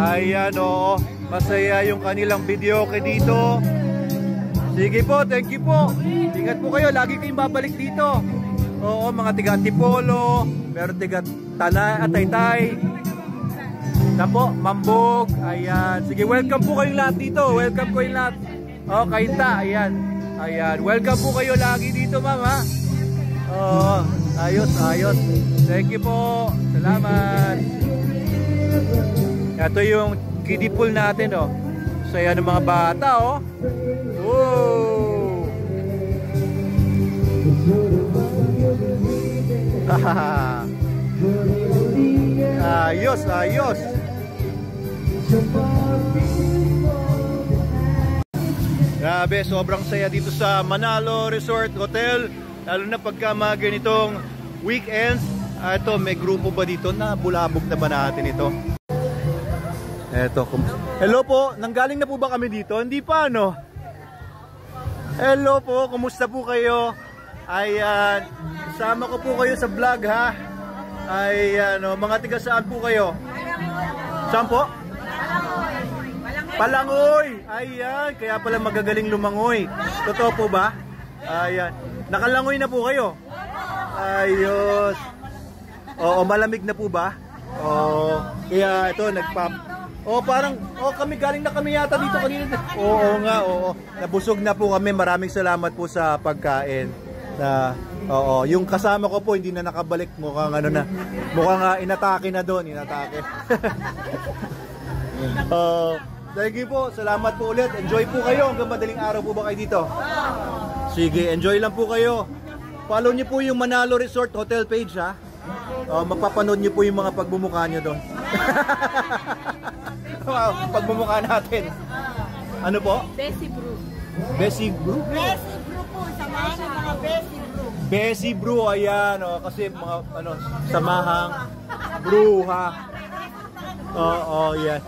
Ayan, oo. Masaya yung kanilang video kay dito. Sige po, thank you po. Ingat po kayo, lagi kayong babalik dito. Oo, mga tiga Antipolo, meron tiga Taytay. Tapo, Mambog. Ayan, sige, welcome po kayong lahat dito. Welcome ko yung lahat. Oh, Kainta, ayan. Ayan, welcome po kayo lagi dito, ma'am, ha. Oo, ayos, ayos. Thank you po. Salamat. Ito yung kiddie pool natin, oh. Saya ng mga bata, oh. Whoa! Ayos, ayos. Grabe, sobrang saya dito sa Manalo Resort Hotel. Lalo na pagka mga ganitong weekends. Ito, may grupo ba dito na bulabog na ba natin ito? Eto, hello po, nanggaling na po ba kami dito? Hindi pa, ano? Hello po, kumusta po kayo? Ayan, sama ko po kayo sa vlog, ha? Ayan, mga tiga saan po kayo? Saan po? Palangoy! Ayan, kaya pala magagaling lumangoy. Totoo po ba? Ayan, nakalangoy na po kayo? Ayos. Oo, malamig na po ba? Oo, kaya ito, parang, kami galing na kami yata dito kanina. Oo nga, oo. Nabusog na po kami. Maraming salamat po sa pagkain. Oo, yung kasama ko po hindi na nakabalik. Mukhang inatake na doon, inatake. Thank you po. Salamat po ulit. Enjoy po kayo. Hanggang madaling araw po ba kayo dito? Sige, enjoy lang po kayo. Follow niyo po yung Manalo Resort Hotel page, ha. Magpapanood niyo po yung mga pagbumukha niyo doon. Wow, pagbumukha natin. Ano po? Besi Brew. Besi Brew? Besi Brew po, samahan ng mga Besi Brew. Besi Brew, ayan, kasi mga samahang brew, ha. Oo, yan.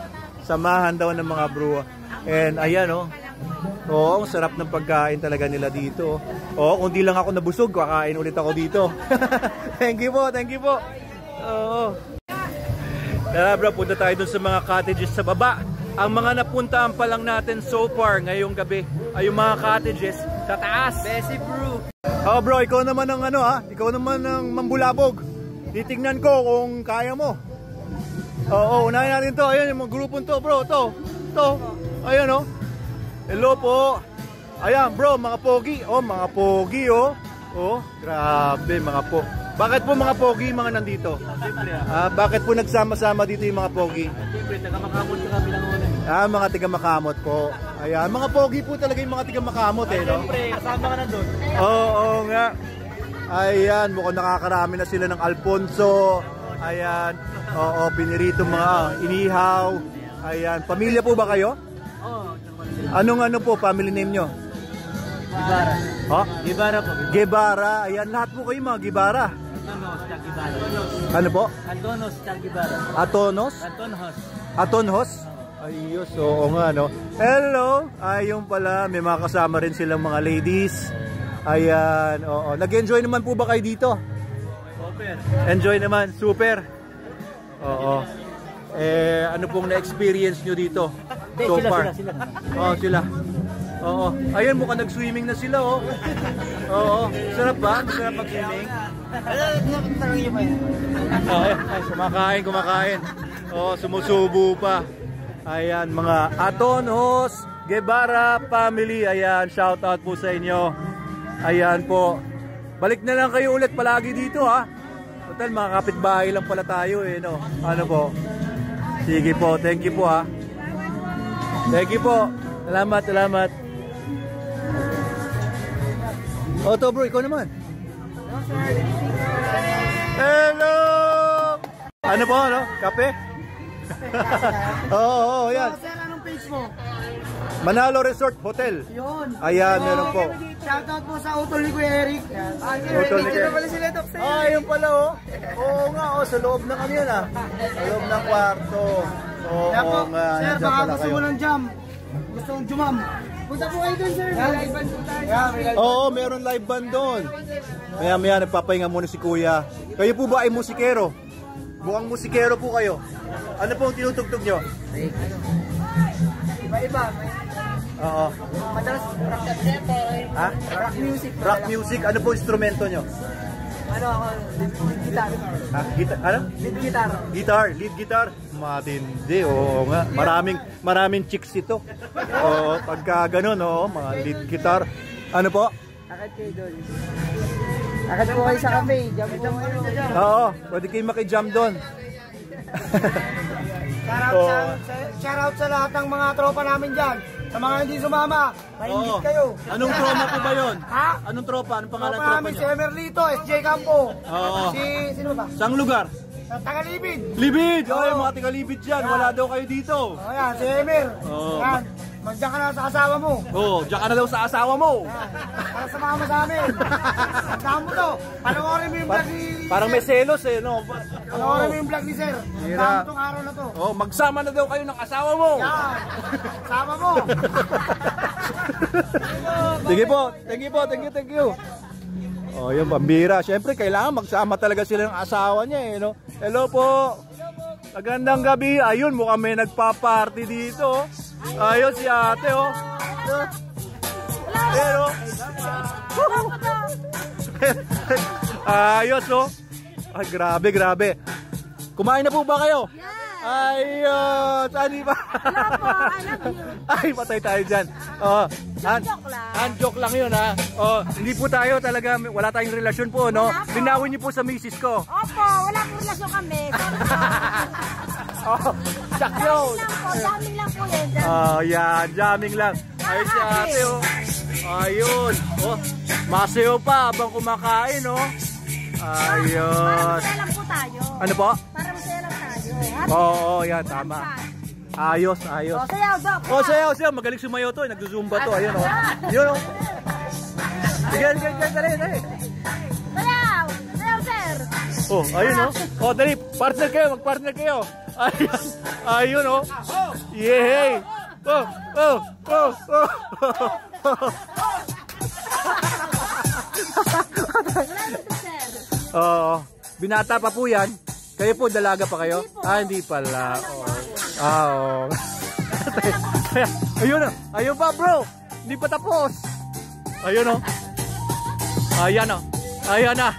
Samahan daw ng mga brew. And ayan, ang sarap ng pagkain talaga nila dito. Kung di lang ako nabusog, kakain ulit ako dito. Thank you po, thank you po. Oo. Tara bro, punta tayo dun sa mga cottages sa baba. Ang mga napuntaan pa lang natin so far ngayong gabi ay yung mga cottages sa taas. Besi Brew. Bro, ikaw naman ang ikaw naman ang mambulabog. Titignan ko kung kaya mo. Unahin natin to. Ayan yung mga grupon to bro. To. Ayan Hello po. Ayan bro, mga pogi. Mga pogi grabe mga po. Bakit po mga pogi mga nandito? Bakit po nagsama-sama dito yung mga pogi? Siyempre, taga-makamot ka kami lang una. Mga taga-makamot po. Ayan, mga pogi po talaga yung mga taga-makamot no? Siyempre, kasama ka na doon. Oo nga. Ayan, mukhang nakakarami na sila ng Alfonso. Ayan, pinirito mga inihaw. Ayan, pamilya po ba kayo? Oo. Anong po, family name nyo? Gibara. Gibara po. Gibara. Ayan, lahat po kayo mga Gibara. Antonos, Gibara. Ano po? Antonos, Gibara. Atonos? Antonhos. Atonhos? Ayos, oo nga Hello! Ayun pala, may mga kasama rin silang mga ladies. Ayan, nag-enjoy naman po ba kayo dito? Super. Enjoy naman, super. Oo. Ano pong na-experience nyo dito? So far? Sila. Oo. Ayun, mukhang nag-swimming na sila, Oo. Sarap ba? Sarap mag-swimming? Kumakain. Sumusubo pa. Ayan, mga Atonhos, Guevara family. Ayan, shout out po sa inyo. Ayan po. Balik na lang kayo ulit palagi dito, ha. Total, mga kapitbahay lang pala tayo, Ano po? Sige po, thank you po, ha. Thank you po. Salamat. Bro, ikaw naman. Hello! Ano po, Kape? Yan. Sir, anong page mo? Manalo Resort Hotel. Yun. Ayan, meron po. Shoutout po sa utol ni Kuya Eric. Utol ni Kuya pala sila, Dok. Yun pala, Oo nga, sa loob na kami yan, Sa loob ng kwarto. Oo nga. Sir, baka gusto mo ng jam. Gusto mong jumam. Punta po kayo dun, sir. Live band po tayo. Meron live band doon. Maya nagpapahinga muna si Kuya. Kayo po ba ay musikero? Mukhang musikero po kayo. Ano pong tinutugtog nyo? Iba-iba. Oo. Madalas rock Ha? rock music. Rock music. Ano po instrumento nyo? Ano ako, lead guitar. Ha? Ano? Lead guitar. Guitar, lead guitar. Matindi, oo nga. Maraming chicks ito. Oo, pagka ganun, oo, mga lead guitar. Ano po? Akad kayo doon. Akad po kayo sa cafe. Jam po kayo. Oo, pwede kayo makijam doon. Shoutout sa lahat ng mga tropa namin dyan. Sa mga hindi sumama, maingit kayo. Anong tropa po ba yun? Ha? Anong tropa? Anong pangalan Tropa tropa namin si nyo? Emerlito, SJ Campo. Oo. Sino ba? Saang lugar? Sa Tagalibid. Libid! Oo. Oh, yung mga taga-libid dyan. Wala daw kayo dito. O yan, si Emer. Oo. Yan, magdiyan ka na sa asawa mo. Oh, diyan ka na daw sa asawa mo. Yan, para sumama sa amin. Tandaan mo to. Panoorin mo yung vlog ni... Parang may selos eh, no? Panoorin mo yung vlog ni Sir. Hira. Tandaan mo tong araw na to. Oh, magsama na daw kayo ng asawa mo. Yan, sama mo. Sige po. Thank you. Oh, yung pambira. Siyempre, kailangan magsama talaga sila ng asawa niya eh, no? Hello po. Magandang gabi. Ayun, mukhang may nagpa-party dito. Ayun si ate, oh. Pero, ayos, oh. Ay, grabe. Kumain na po ba kayo? Yes! Ayun! Saan ba? Wala po, I love you. Ay, patay tayo dyan. Oh, Joke lang. joke lang yun, ha? Oh, hindi po tayo talaga, wala tayong relasyon po, no? Wala po. Linawin niyo po sa misis ko. Opo, wala po relasyon kami. Sorry po. Oh, sak yun. Daming lang po yun. Yan, jamming lang. Ayun si ate, oh. Ayun. Oh, masayaw pa habang kumakain, oh. Para Ayun. masaya lang po tayo. Ano po? Para masaya lang tayo. Oo, yan, tama. Ayos. O, sayaw, Doc. Oh, sayaw. Magaling sumayaw to. Nagzumba to. Ayun, oh. Yun, oh. Sige, dali. Sayaw, sir. Oh, ayun, oh. Oh, dali. Mag-partner kayo. Ayun, oh. Yehey. Oh. Oo. Binata pa po yan. Kayo po, dalaga pa kayo? Hindi pala. Oo. Ayun pa, bro. Hindi pa tapos. Ayun, oh. Ayan na.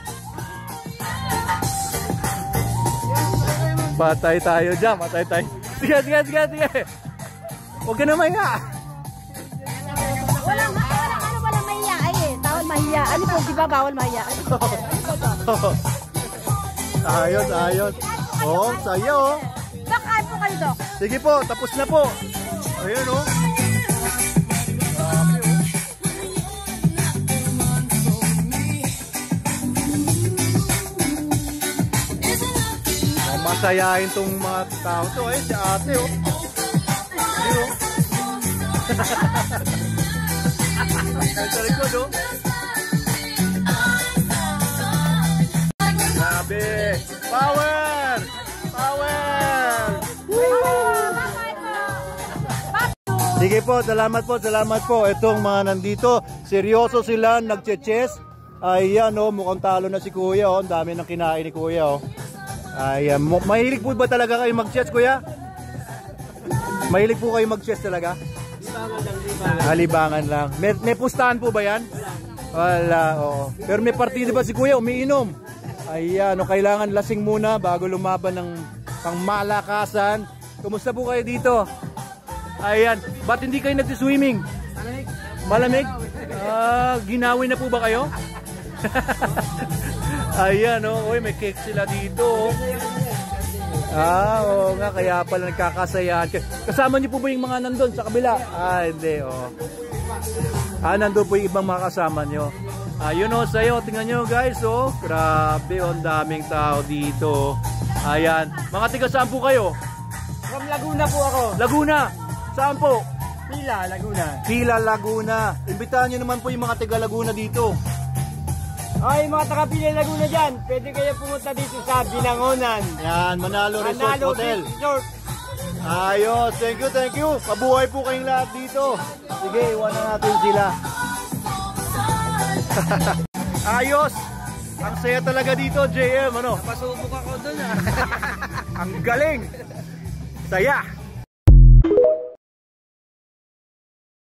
Patay tayo dyan. Sige. Huwag ka na mahiya. Walang mahiya. Ay, tawal mahiya. Ano po, di ba bawal mahiya? Ayos. Oh, sayo, oh. Doc, kain po kayo, Doc. Sige po, tapos na po. Ayun, oh. Masayahin tong mga tao to, eh. Si ate, oh. Ayun, oh. Sa likod, oh. Grabe. Power! Sige po, salamat po. Itong mga nandito, seryoso sila, nagche-chess. Ayan, oh, mukhang talo na si Kuya, oh. Ang dami ng kinain ni Kuya, oh. Ayan, mahilig po ba talaga kayo mag-chess, Kuya? Mahilig po kayo mag-chess talaga? Libangan lang. May pustahan po ba yan? Wala, oo. Pero may partida ba si Kuya? Umiinom. Ayan, no, kailangan lasing muna bago lumaban ng pangmalakasan. Kumusta po kayo dito? Ayan, ba't hindi kayo nagsi-swimming? Malamig? Ginawin na po ba kayo? Ayan, oh, may cake sila dito. Oo nga, kaya pala nagkakasayahan. Kasama niyo po ba yung mga nandun sa kabila? Hindi, oh. Nandun po yung ibang mga kasama niyo. Ayun, oh, sa'yo, tingnan nyo guys, oh. Grabe, oh, ang daming tao dito. Ayan, mga tiga saan po kayo? From Laguna po ako. Laguna? Saan po? Pila, Laguna. Imbitahan nyo naman po yung mga tiga Laguna dito. Ay, mga taga-Pila Laguna dyan, pwede kayo pumunta dito sa Binangonan. Yan, Manalo Resort Hotel. Resort. Ayos, thank you. Mabuhay po kayong lahat dito. Sige, iwanan natin sila. Ayos. Ang saya talaga dito, JM, ano? Napasubok ako dun ah. Ang galing! Saya!